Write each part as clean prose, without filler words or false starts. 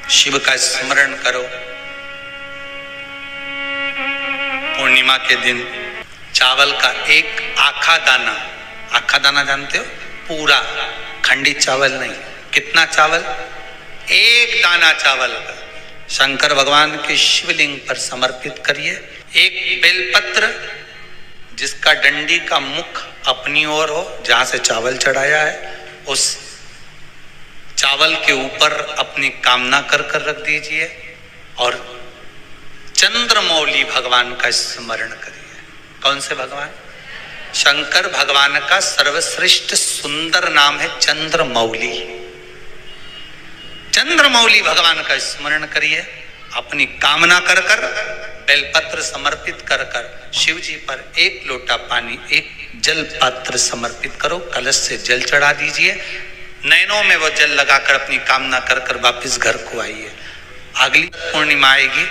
शिव का स्मरण करो। पूर्णिमा के दिन चावल का एक आखा दाना जानते हो, पूरा खंडित चावल नहीं, कितना चावल, एक दाना चावल का शंकर भगवान के शिवलिंग पर समर्पित करिए। एक बेलपत्र जिसका डंडी का मुख अपनी ओर हो, जहां से चावल चढ़ाया है, उस चावल के ऊपर अपनी कामना कर रख दीजिए और चंद्रमौली भगवान का स्मरण करिए। कौन से भगवान? शंकर भगवान का सर्वश्रेष्ठ सुंदर नाम है चंद्रमौली। चंद्रमौली भगवान का स्मरण करिए। अपनी कामना कर बेलपत्र समर्पित कर शिव जी पर एक लोटा पानी, एक जल पात्र समर्पित करो, कलश से जल चढ़ा दीजिए। नैनों में वो जल लगाकर अपनी कामना कर वापिस घर को आइए। अगली पूर्णिमा आएगी,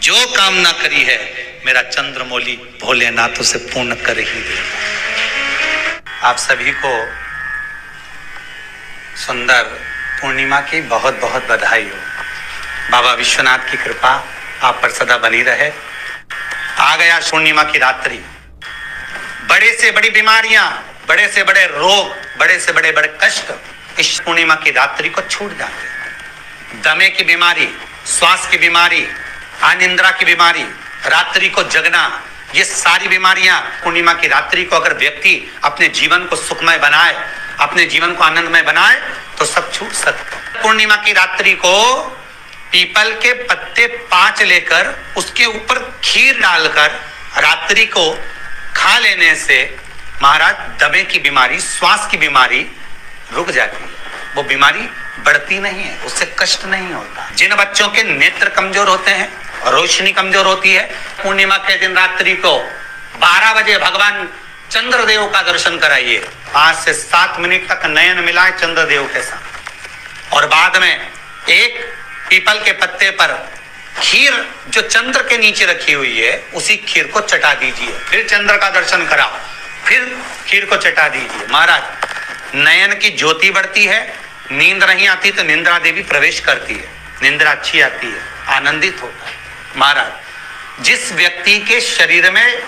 जो कामना करी है मेरा चंद्रमौली भोलेनाथ उसे पूर्ण कर ही देगा। आप सभी को सुंदर पूर्णिमा की बहुत बहुत बधाई हो। बाबा विश्वनाथ की कृपा आप पर सदा बनी रहे। आ गया पूर्णिमा की रात्रि। बड़े से बड़ी बीमारियां, बड़े से बड़े रोग, बड़े से बड़े कष्ट इस पूर्णिमा की रात्रि को छूट जाते हैं। दमे की बीमारी, श्वास की बीमारी, अनिद्रा की बीमारी, रात्रि को जगना, ये सारी बीमारियां पूर्णिमा की रात्रि को अगर व्यक्ति अपने जीवन को सुखमय बनाए, अपने जीवन को आनंदमय बनाए तो सब छूट सकता है। पूर्णिमा की रात्रि को पीपल के पत्ते 5 लेकर उसके ऊपर खीर डालकर रात्रि को खा लेने से महाराज दमे की बीमारी, श्वास की बीमारी रुक जाती है। वो बीमारी बढ़ती नहीं है, उससे कष्ट नहीं होता। जिन बच्चों के नेत्र कमजोर होते हैं, रोशनी कमजोर होती है, पूर्णिमा के दिन रात्रि को 12 बजे भगवान चंद्रदेव का दर्शन कराइए। 5 से 7 मिनट तक नयन मिलाए चंद्रदेव के साथ और बाद में एक पीपल के पत्ते पर खीर जो चंद्र के नीचे रखी हुई है उसी खीर को चटा दीजिए। फिर चंद्र का दर्शन कराओ, फिर खीर को चटा दीजिए। महाराज नयन की ज्योति बढ़ती है, नींद नहीं आती तो निंद्रा देवी प्रवेश करती है, निंद्रा अच्छी आती है, आनंदित होता है। महाराज जिस व्यक्ति के शरीर में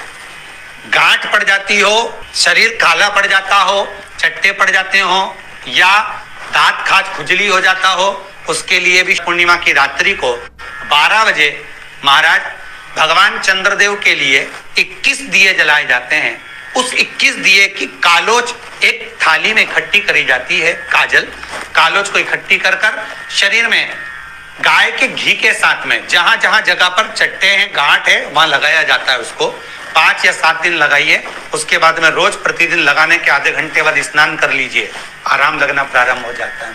गांठ पड़ जाती हो, शरीर काला पड़ जाता हो, चट्टे पड़ जाते हो या दांत खाज खुजली हो जाता हो, उसके लिए भी पूर्णिमा की रात्रि को 12 बजे महाराज भगवान चंद्रदेव के लिए 21 दिए जलाए जाते हैं। उस 21 दिए की कालोच एक थाली में इकट्ठी करी जाती है। कालोच को इकट्ठी कर शरीर में गाय के घी के साथ में जहां जहां जगह पर चट्टे हैं, गांठ है, वहां लगाया जाता है। उसको 5 या 7 दिन लगाइए। उसके बाद में रोज प्रतिदिन लगाने के आधे घंटे बाद स्नान कर लीजिए, आराम लगना प्रारंभ हो जाता है।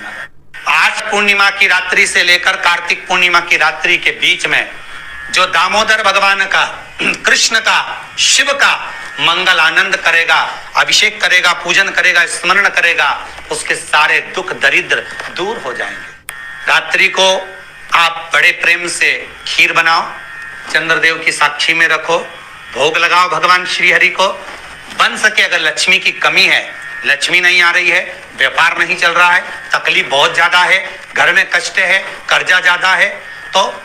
आज पूर्णिमा की रात्रि से लेकर कार्तिक पूर्णिमा की रात्रि के बीच में जो दामोदर भगवान का, कृष्ण का, शिव का मंगल आनंद करेगा, अभिषेक करेगा, पूजन करेगा, स्मरण करेगा, उसके सारे दुख दरिद्र दूर हो जाएंगे। रात्रि को आप बड़े प्रेम से खीर बनाओ, चंद्रदेव की साक्षी में रखो, भोग लगाओ भगवान श्री हरि को। बन सके अगर लक्ष्मी की कमी है, लक्ष्मी नहीं आ रही है, व्यापार नहीं चल रहा है, तकलीफ बहुत ज्यादा है, घर में कष्ट है, कर्जा ज्यादा है, तो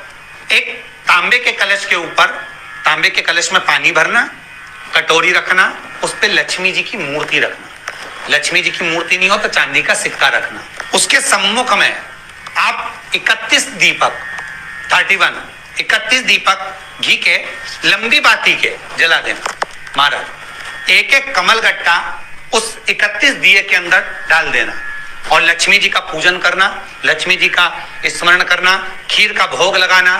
एक तांबे के कलश के ऊपर, तांबे के कलश में पानी भरना, कटोरी रखना, उस पे लक्ष्मी जी की मूर्ति रखना। लक्ष्मी जी की मूर्ति नहीं हो तो चांदी का सिक्का रखना। उसके सम्मुख में आप 31 दीपक घी के लंबी बाती के जला देना। महाराज एक एक कमल गट्टा उस 31 दिए के अंदर डाल देना और लक्ष्मी जी का पूजन करना, लक्ष्मी जी का स्मरण करना, खीर का भोग लगाना,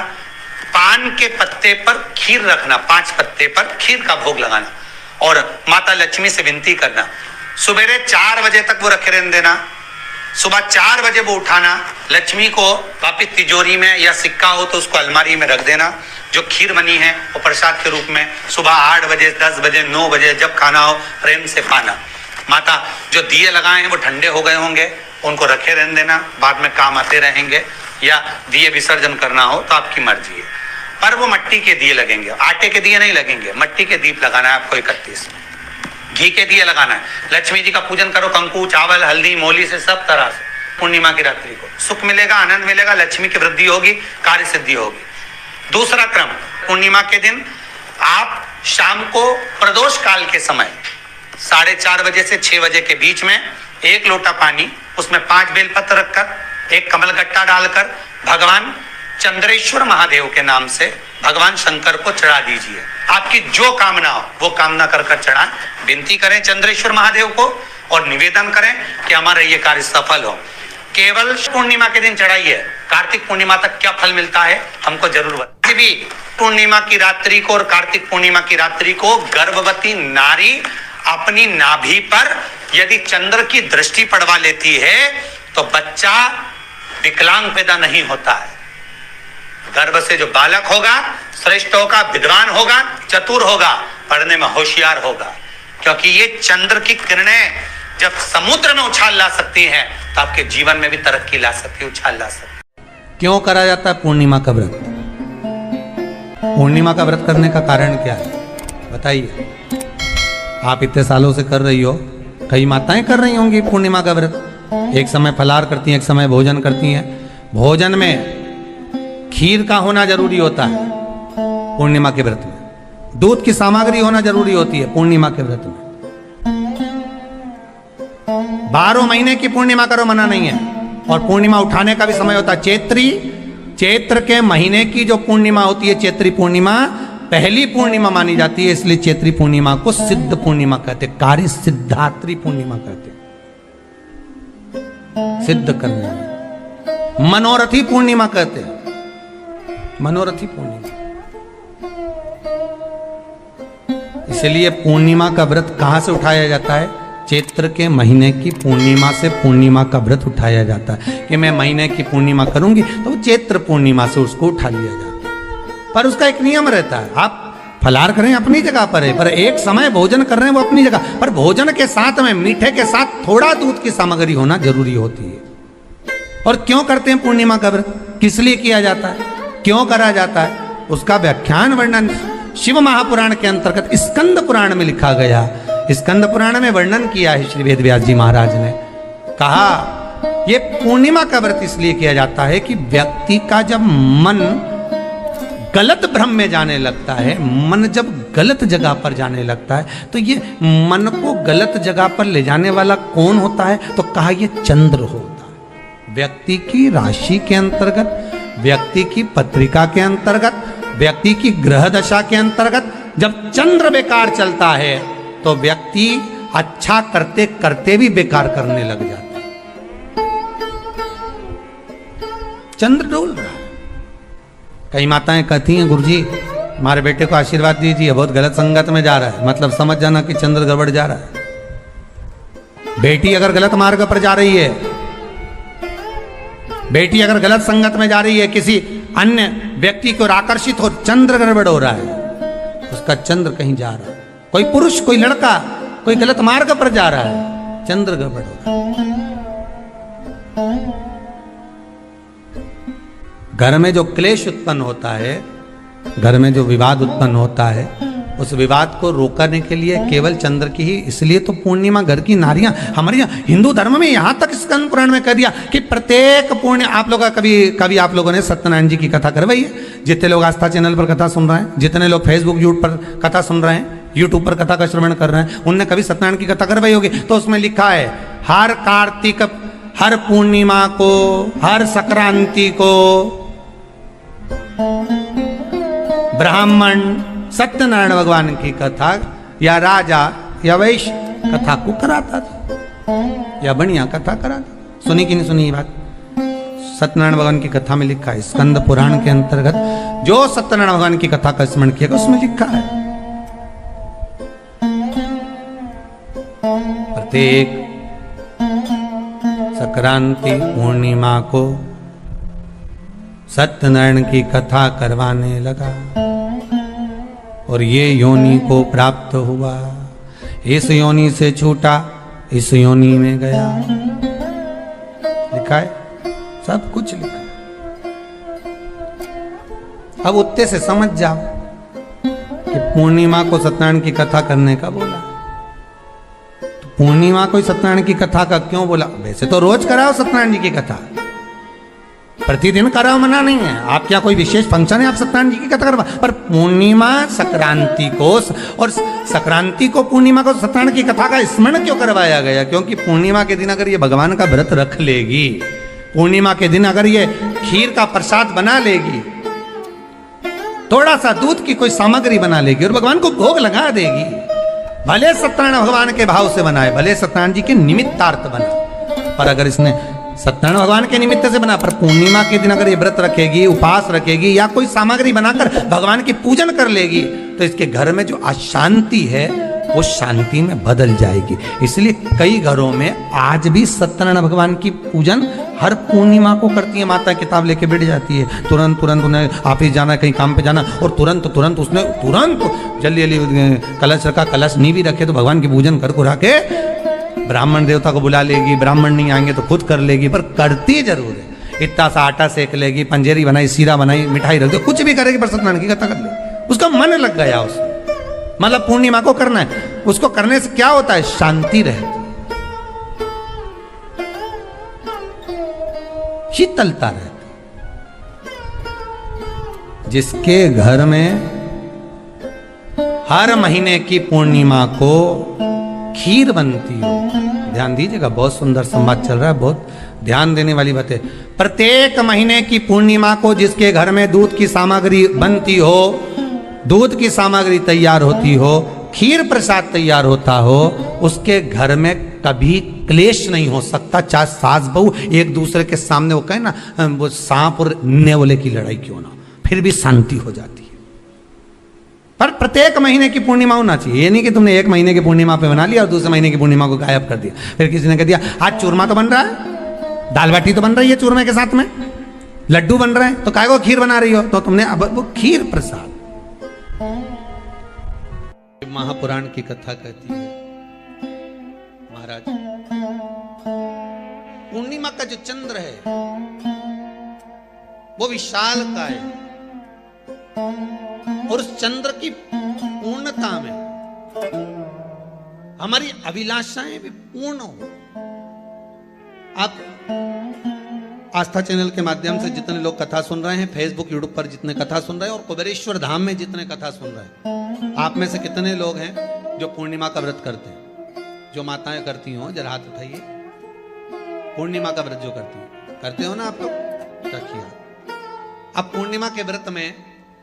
पान के पत्ते पर खीर रखना, 5 पत्ते पर खीर का भोग लगाना और माता लक्ष्मी से विनती करना। सुबेरे 4 बजे तक वो रखे रहने देना, सुबह 4 बजे वो उठाना, लक्ष्मी को वापिस तिजोरी में या सिक्का हो तो उसको अलमारी में रख देना। जो खीर बनी है वो प्रसाद के रूप में सुबह 8 बजे, 10 बजे, 9 बजे जब खाना हो प्रेम से पाना। माता जो दिए लगाए हैं वो ठंडे हो गए होंगे, उनको रखे रहने देना, बाद में काम आते रहेंगे, या दिए विसर्जन करना हो तो आपकी मर्जी है। पर वो मिट्टी के दिए लगेंगे, आटे के दिए नहीं लगेंगे, मिट्टी के दीप लगाना है आपको। 31 घी के दिए लगाना है। लक्ष्मी जी का पूजन करो, कंकु, चावल, हल्दी, मोली से सब तरह से पूर्णिमा की रात्रि को सुख मिलेगा, आनंद मिलेगा, लक्ष्मी की वृद्धि होगी, कार्य सिद्धि होगी। दूसरा क्रम, पूर्णिमा के दिन आप शाम को प्रदोष काल के समय 4:30 बजे से 6 बजे के बीच में 1 लोटा पानी, उसमें 5 बेलपत्र रखकर, 1 कमलगट्टा डालकर भगवान चंद्रेश्वर महादेव के नाम से भगवान शंकर को चढ़ा दीजिए। आपकी जो कामना हो वो कामना कर कर चढ़ाएं, विनती करें चंद्रेश्वर महादेव को और निवेदन करें कि हमारा ये कार्य सफल हो। केवल पूर्णिमा के दिन चढ़ाइए, कार्तिक पूर्णिमा तक क्या फल मिलता है हमको जरूर बताइए। भी पूर्णिमा की रात्रि को और कार्तिक पूर्णिमा की रात्रि को गर्भवती नारी अपनी नाभि पर यदि चंद्र की दृष्टि पड़वा लेती है तो बच्चा विकलांग पैदा नहीं होता है। गर्भ से जो बालक होगा श्रेष्ठ होगा, विद्वान होगा, चतुर होगा, पढ़ने में होशियार होगा, क्योंकि ये चंद्र की किरणें जब समुद्र में उछाल ला सकती हैं तो आपके जीवन में भी तरक्की ला सकती है, उछाल ला सकती है। क्यों करा जाता है पूर्णिमा का व्रत? पूर्णिमा का व्रत करने का कारण क्या है बताइए? आप इतने सालों से कर रही हो, कई माताएं कर रही होंगी पूर्णिमा का व्रत। एक समय फलाहार करती हैं, एक समय भोजन करती हैं। भोजन में खीर का होना जरूरी होता है पूर्णिमा के व्रत में। दूध की सामग्री होना जरूरी होती है पूर्णिमा के व्रत में। 12 महीने की पूर्णिमा करो, मना नहीं है। और पूर्णिमा उठाने का भी समय होता है चैत्री। चैत्र के महीने की जो पूर्णिमा होती है, चैत्री पूर्णिमा पहली पूर्णिमा मानी जाती है, इसलिए चैत्री पूर्णिमा को सिद्ध पूर्णिमा कहते, कार्य सिद्धात्री पूर्णिमा कहते, सिद्ध करने में। मनोरथी पूर्णिमा कहते हैं, मनोरथी पूर्णिमा। इसलिए पूर्णिमा का व्रत कहां से उठाया जाता है? चैत्र के महीने की पूर्णिमा से पूर्णिमा का व्रत उठाया जाता है कि मैं महीने की पूर्णिमा करूंगी तो चैत्र पूर्णिमा से उसको उठा लिया जाता है। पर उसका एक नियम रहता है, आप फलाहार करें अपनी जगह पर है, पर एक समय भोजन कर रहे हैं वो अपनी जगह पर। भोजन के साथ में मीठे के साथ थोड़ा दूध की सामग्री होना जरूरी होती है। और क्यों करते हैं पूर्णिमा का व्रत? किस लिए किया जाता है, क्यों करा जाता है? उसका व्याख्यान वर्णन शिव महापुराण के अंतर्गत स्कंद पुराण में लिखा गया। स्कंद पुराण में वर्णन किया है श्री वेद व्यास जी महाराज ने। कहा ये पूर्णिमा का व्रत इसलिए किया जाता है कि व्यक्ति का जब मन गलत भ्रम में जाने लगता है, मन जब गलत जगह पर जाने लगता है, तो ये मन को गलत जगह पर ले जाने वाला कौन होता है? तो कहा ये चंद्र होता है। व्यक्ति की राशि के अंतर्गत, व्यक्ति की पत्रिका के अंतर्गत, व्यक्ति की ग्रह दशा के अंतर्गत जब चंद्र बेकार चलता है तो व्यक्ति अच्छा करते करते भी बेकार करने लग जाता है। चंद्र डोल रहा है। कई माताएं कहती हैं गुरुजी हमारे बेटे को आशीर्वाद दीजिए, बहुत गलत संगत में जा रहा है। मतलब समझ जाना कि चंद्र गड़बड़ जा रहा है। बेटी अगर गलत मार्ग पर जा रही है, बेटी अगर गलत संगत में जा रही है, किसी अन्य व्यक्ति को आकर्षित हो, चंद्र गड़बड़ हो रहा है, उसका चंद्र कहीं जा रहा है। कोई पुरुष, कोई लड़का, कोई गलत मार्ग पर जा रहा है, चंद्र गड़बड़ हो रहा है। घर में जो क्लेश उत्पन्न होता है, घर में जो विवाद उत्पन्न होता है, उस विवाद को रोकने के लिए केवल चंद्र की ही, इसलिए तो पूर्णिमा घर की नारियां हमारे यहाँ हिंदू धर्म में यहाँ तक स्कंद पुराण में कह दिया कि प्रत्येक पूर्णिमा, आप लोग कभी आप लोगों ने सत्यनारायण जी की कथा करवाई है? जितने लोग आस्था चैनल पर कथा सुन रहे हैं, जितने लोग फेसबुक यूट्यूब पर कथा सुन रहे हैं, यूट्यूब पर कथा का श्रवण कर रहे हैं, उनने कभी सत्यनारायण की कथा करवाई होगी। तो उसमें लिखा है हर कार्तिक, हर पूर्णिमा को, हर संक्रांति को ब्राह्मण सत्यनारायण भगवान की कथा या राजा या वैश्य कथा को कराता था या बढ़िया कथा कराता। सुनी कि नहीं सुनी ये बात? सत्यनारायण भगवान की कथा में लिखा है, स्कंद पुराण के अंतर्गत जो सत्यनारायण भगवान की कथा का स्मरण किया उसमें लिखा है प्रत्येक संक्रांति पूर्णिमा को सत्यनारायण की कथा करवाने लगा और ये योनि को प्राप्त हुआ, इस योनि से छूटा, इस योनि में गया। लिखा है, सब कुछ लिखा है। अब उत्ते से समझ जाओ कि पूर्णिमा को सत्यनारायण की कथा करने का बोला। तो पूर्णिमा कोई सत्यनारायण की कथा का क्यों बोला? वैसे तो रोज कराओ सत्यनारायण जी की कथा, प्रतिदिन कराओ, मना नहीं है। आप क्या कोई विशेष फंक्शन है आप सत्यनारायण जी की कथा करवा, पर पूर्णिमा संक्रांति को और संक्रांति को पूर्णिमा को सत्यनारायण की कथा का स्मरण क्यों करवाया गया? क्योंकि पूर्णिमा के दिन अगर ये भगवान का व्रत रख लेगी, पूर्णिमा के दिन अगर ये खीर का प्रसाद बना लेगी, थोड़ा सा दूध की कोई सामग्री बना लेगी और भगवान को भोग लगा देगी, भले सत्यनारायण भगवान के भाव से बनाए, भले सत्यनारायण जी के निमित्तार्थ बने, पर अगर इसने सत्यनारायण भगवान के निमित्त से बना, पर पूर्णिमा के दिन अगर ये व्रत रखेगी, उपवास रखेगी या कोई सामग्री बनाकर भगवान की पूजन कर लेगी, तो इसके घर में जो अशांति है वो शांति में बदल जाएगी। इसलिए कई घरों में आज भी सत्यनारायण भगवान की पूजन हर पूर्णिमा को करती है। माता किताब लेके बैठ जाती है, तुरंत उन्हें ऑफिस जाना, कहीं काम पे जाना, और तुरंत उसने जल्दी जल्दी कलश रखा, कलश नहीं भी रखे तो भगवान की पूजन कर कुरा के ब्राह्मण देवता को बुला लेगी, ब्राह्मण नहीं आएंगे तो खुद कर लेगी, पर करती जरूर है। इतना सा आटा सेक लेगी, पंजेरी बनाई, सीरा बनाई, मिठाई रख दो, कुछ भी करेगी पर सत्यनारायण की कथा कर लेगी। उसका मन लग गया उसमें, मतलब पूर्णिमा को करना है, उसको करने से क्या होता है? शांति रहती, शीतलता रहती। जिसके घर में हर महीने की पूर्णिमा को खीर बनती हो, ध्यान दीजिएगा, बहुत सुंदर संवाद चल रहा है, बहुत ध्यान देने वाली बात है। प्रत्येक महीने की पूर्णिमा को जिसके घर में दूध की सामग्री बनती हो, दूध की सामग्री तैयार होती हो, खीर प्रसाद तैयार होता हो, उसके घर में कभी क्लेश नहीं हो सकता। चाहे सास बहू एक दूसरे के सामने वो कहे ना, वो सांप और नेवले की लड़ाई क्यों ना, फिर भी शांति हो जाती है। पर प्रत्येक महीने की पूर्णिमा होना चाहिए। ये नहीं कि तुमने एक महीने की पूर्णिमा पे बना लिया और दूसरे महीने की पूर्णिमा को गायब कर दिया। फिर किसी ने कह दिया आज चूरमा तो बन रहा है, दाल बाटी तो बन रही है चूरमे के साथ में, लड्डू बन रहे हैं, तो काय को खीर बना रही हो? तो तुमने अब वो खीर प्रसाद। महापुराण की कथा कहती है, महाराज पूर्णिमा का जो चंद्र है वो विशाल का है, और उस चंद्र की पूर्णता में हमारी अभिलाषाएं भी पूर्ण हो। आप आस्था चैनल के माध्यम से जितने लोग कथा सुन रहे हैं, फेसबुक यूट्यूब पर जितने कथा सुन रहे हैं, और कुबेरेश्वर धाम में जितने कथा सुन रहे हैं, आप में से कितने लोग हैं जो पूर्णिमा का व्रत करते हैं? जो माताएं करती हो जरा हाथ उठाइए। पूर्णिमा का व्रत जो करते हो ना आप लोग, रखिए। अब पूर्णिमा के व्रत में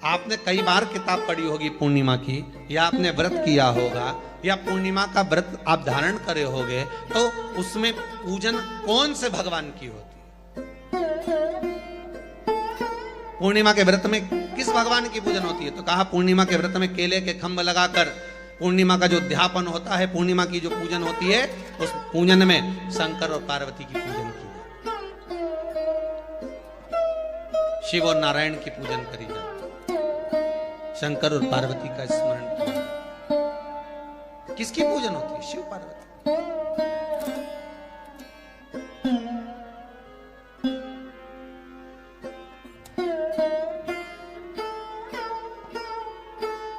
आपने कई बार किताब पढ़ी होगी पूर्णिमा की, या आपने व्रत किया होगा, या पूर्णिमा का व्रत आप धारण करे होगे, तो उसमें पूजन कौन से भगवान की होती है? पूर्णिमा के व्रत में किस भगवान की पूजन होती है? तो कहा पूर्णिमा के व्रत में केले के खंभ लगाकर पूर्णिमा का जो अध्यापन होता है, पूर्णिमा की जो पूजन होती है, उस पूजन में शंकर और पार्वती की पूजन की जाती है, शिव और नारायण की पूजन करी जाती है, शंकर और पार्वती का स्मरण किया। किसकी पूजन होती है? शिव पार्वती।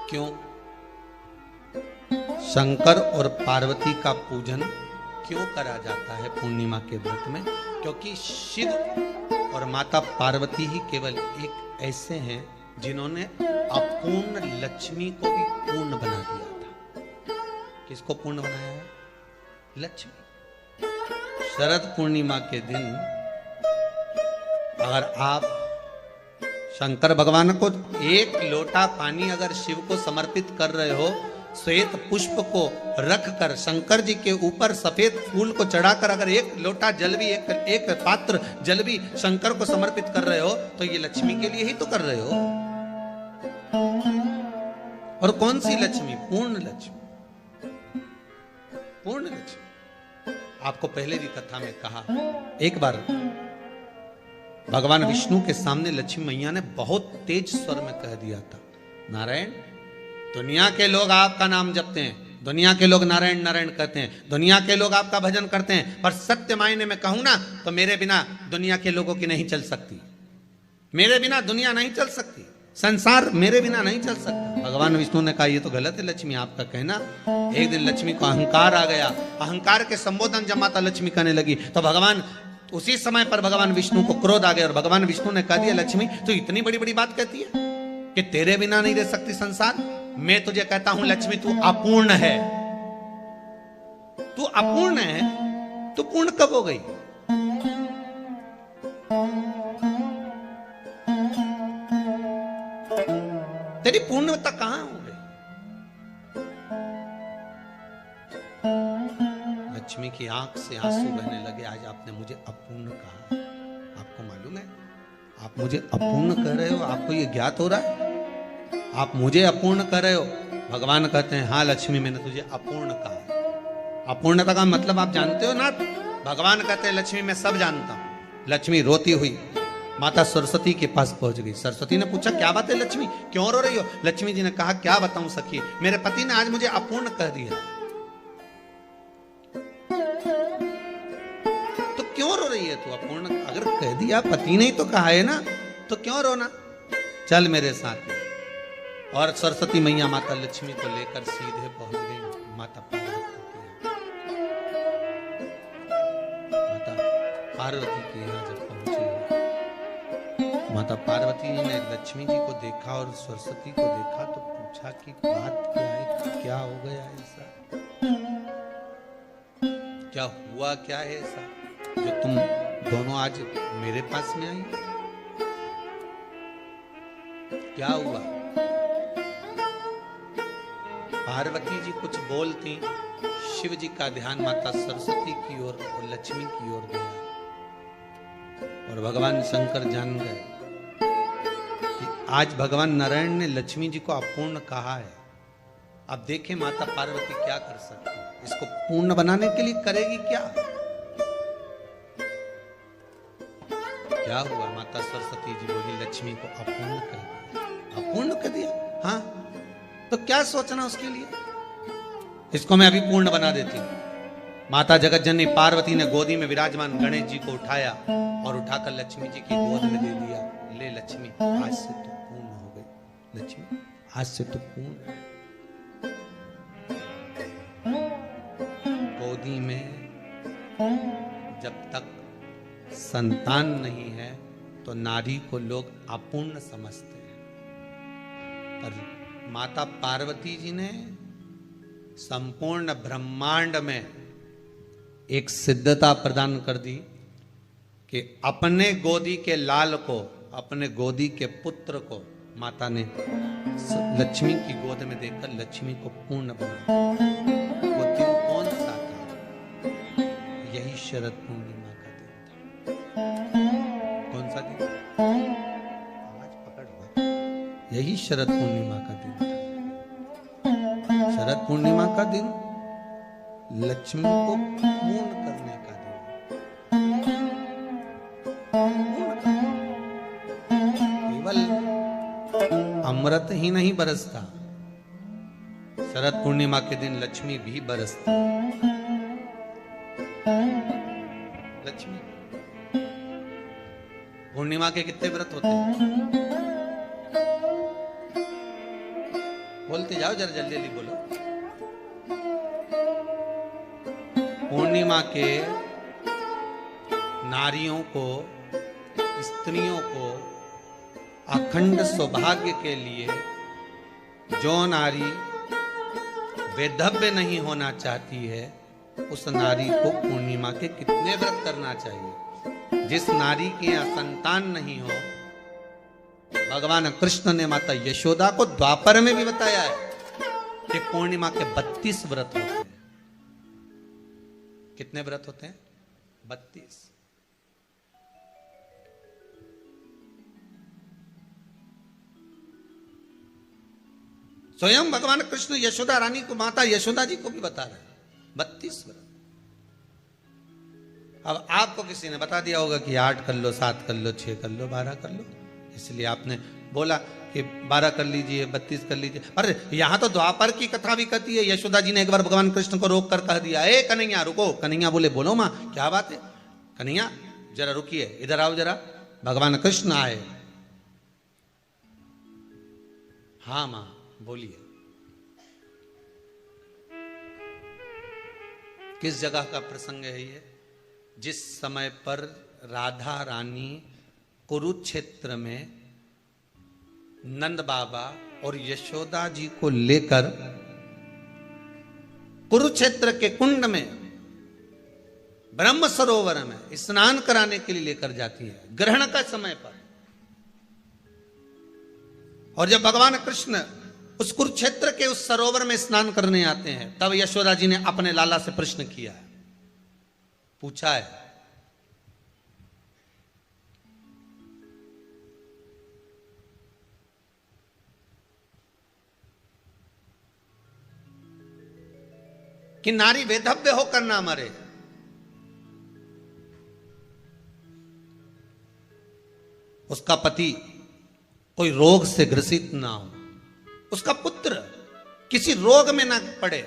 क्यों शंकर और पार्वती का पूजन क्यों करा जाता है पूर्णिमा के व्रत में? क्योंकि शिव और माता पार्वती ही केवल एक ऐसे हैं जिन्होंने अपूर्ण लक्ष्मी को भी पूर्ण बना दिया था। किसको पूर्ण बनाया है? लक्ष्मी। शरद पूर्णिमा के दिन अगर आप शंकर भगवान को एक लोटा पानी अगर शिव को समर्पित कर रहे हो, श्वेत पुष्प को रखकर शंकर जी के ऊपर सफेद फूल को चढ़ाकर अगर एक लोटा जल भी, एक पात्र जल भी शंकर को समर्पित कर रहे हो, तो ये लक्ष्मी के लिए ही तो कर रहे हो। और कौन सी लक्ष्मी? पूर्ण लक्ष्मी। पूर्ण लक्ष्मी। आपको पहले भी कथा में कहा, एक बार भगवान विष्णु के सामने लक्ष्मी मैया ने बहुत तेज स्वर में कह दिया था, नारायण, दुनिया के लोग आपका नाम जपते हैं, दुनिया के लोग नारायण नारायण कहते हैं, दुनिया के लोग आपका भजन करते हैं, पर सत्य मायने में कहूं ना तो मेरे बिना दुनिया के लोगों की नहीं चल सकती। मेरे बिना दुनिया नहीं चल सकती, संसार मेरे बिना नहीं चल सकता। भगवान विष्णु ने कहा ये तो गलत है लक्ष्मी आपका कहना। एक दिन लक्ष्मी को अहंकार आ गया, अहंकार के संबोधन जब माता लक्ष्मी करने लगी तो भगवान उसी समय पर भगवान विष्णु को क्रोध आ गया और भगवान विष्णु ने कह दिया लक्ष्मी तो इतनी बड़ी बड़ी बात कहती है कि तेरे बिना नहीं रह सकती संसार। मैं तुझे कहता हूं लक्ष्मी तू अपूर्ण है, तू अपूर्ण है, तू पूर्ण कब हो गई? तेरी पूर्णता कहां हो गई? लक्ष्मी की आंख से आंसू बहने लगे। आज आपने मुझे अपूर्ण कहा, आपको मालूम है आप मुझे अपूर्ण कह रहे हो? आपको ये ज्ञात हो रहा है आप मुझे अपूर्ण कह रहे हो? भगवान कहते हैं हाँ लक्ष्मी मैंने तुझे अपूर्ण कहा। अपूर्णता का मतलब आप जानते हो ना? भगवान कहते हैं लक्ष्मी मैं सब जानता हूं। लक्ष्मी रोती हुई माता सरस्वती के पास पहुंच गई। सरस्वती ने पूछा क्या बात है लक्ष्मी, क्यों रो रही हो? लक्ष्मी जी ने कहा क्या बताऊं सखी, मेरे पति ने आज मुझे अपूर्ण कह दिया। तो क्यों रो रही है तू? अपूर्ण अगर कह दिया, पति ने ही तो कहा है ना, तो क्यों रोना? चल मेरे साथ। और सरस्वती मैया माता लक्ष्मी को लेकर सीधे पहुंच गई माता पार्वती के यहाँ। जब पहुंची माता पार्वती ने लक्ष्मी जी को देखा और सरस्वती को देखा तो पूछा कि बात क्या है, क्या हो गया ऐसा, क्या हुआ, क्या है ऐसा जो तुम दोनों आज मेरे पास में आई? क्या हुआ? पार्वती जी कुछ बोलती, शिव जी का ध्यान माता सरस्वती की ओर और लक्ष्मी की ओर गया और भगवान शंकर जान गए कि आज भगवान नारायण ने लक्ष्मी जी को अपूर्ण कहा है। अब देखें माता पार्वती क्या कर सकती है, इसको पूर्ण बनाने के लिए करेगी क्या? क्या हुआ? माता सरस्वती जी बोली लक्ष्मी को अपूर्ण कर दिया। अपूर्ण कर दिया? हाँ, तो क्या सोचना उसके लिए, इसको मैं अभी पूर्ण बना देती हूं। माता जगत जननी पार्वती ने गोदी में विराजमान गणेश जी को उठाया और उठाकर लक्ष्मी जी की गोद में दे दिया। ले लक्ष्मी आज से तो पूर्ण हो गई, लक्ष्मी आज से तो पूर्ण। गोदी में जब तक संतान नहीं है तो नारी को लोग अपूर्ण समझते हैं, पर माता पार्वती जी ने संपूर्ण ब्रह्मांड में एक सिद्धता प्रदान कर दी कि अपने गोदी के लाल को, अपने गोदी के पुत्र को माता ने लक्ष्मी की गोद में देकर लक्ष्मी को पूर्ण बना। वो दिन कौन सा था? यही शरद पूर्णिमा का दिन था। कौन सा दिन? आवाज पकड़ लो। यही शरद पूर्णिमा का दिन था। शरद पूर्णिमा का दिन लक्ष्मी को पूर्ण करने का दिन। केवल अमृत ही नहीं बरसता, शरद पूर्णिमा के दिन लक्ष्मी भी बरसती। लक्ष्मी पूर्णिमा के कितने व्रत होते हैं? बोलते जाओ, जरा जल्दी जल्दी बोलो। पूर्णिमा के नारियों को, स्त्रियों को अखंड सौभाग्य के लिए, जो नारी वैधव्य नहीं होना चाहती है उस नारी को पूर्णिमा के कितने व्रत करना चाहिए? जिस नारी के यहाँ संतान नहीं हो, भगवान कृष्ण ने माता यशोदा को द्वापर में भी बताया है कि पूर्णिमा के 32 व्रत होते हैं। कितने व्रत होते हैं? 32। स्वयं भगवान कृष्ण यशोदा रानी को, माता यशोदा जी को भी बता रहे हैं 32 व्रत। अब आपको किसी ने बता दिया होगा कि 8 कर लो, 7 कर लो, 6 कर लो, 12 कर लो, इसलिए आपने बोला कि 12 कर लीजिए, 32 कर लीजिए। अरे यहां तो द्वापर की कथा भी कहती है। यशोदा जी ने एक बार भगवान कृष्ण को रोक कर कह दिया, ए कन्हैया रुको। कन्हैया बोले बोलो मां क्या बात है? कन्हैया जरा रुकिए, इधर आओ जरा। भगवान कृष्ण आए। हाँ मां बोलिए, किस जगह का प्रसंग है ये? जिस समय पर राधा रानी कुरुक्षेत्र में नंद बाबा और यशोदा जी को लेकर कुरुक्षेत्र के कुंड में, ब्रह्म सरोवर में स्नान कराने के लिए लेकर जाती है, ग्रहण का समय पर। और जब भगवान कृष्ण उस कुरुक्षेत्र के उस सरोवर में स्नान करने आते हैं, तब यशोदा जी ने अपने लाला से प्रश्न किया है, पूछा है कि नारी वेधव्य होकर ना मरे, उसका पति कोई रोग से ग्रसित ना हो, उसका पुत्र किसी रोग में ना पड़े,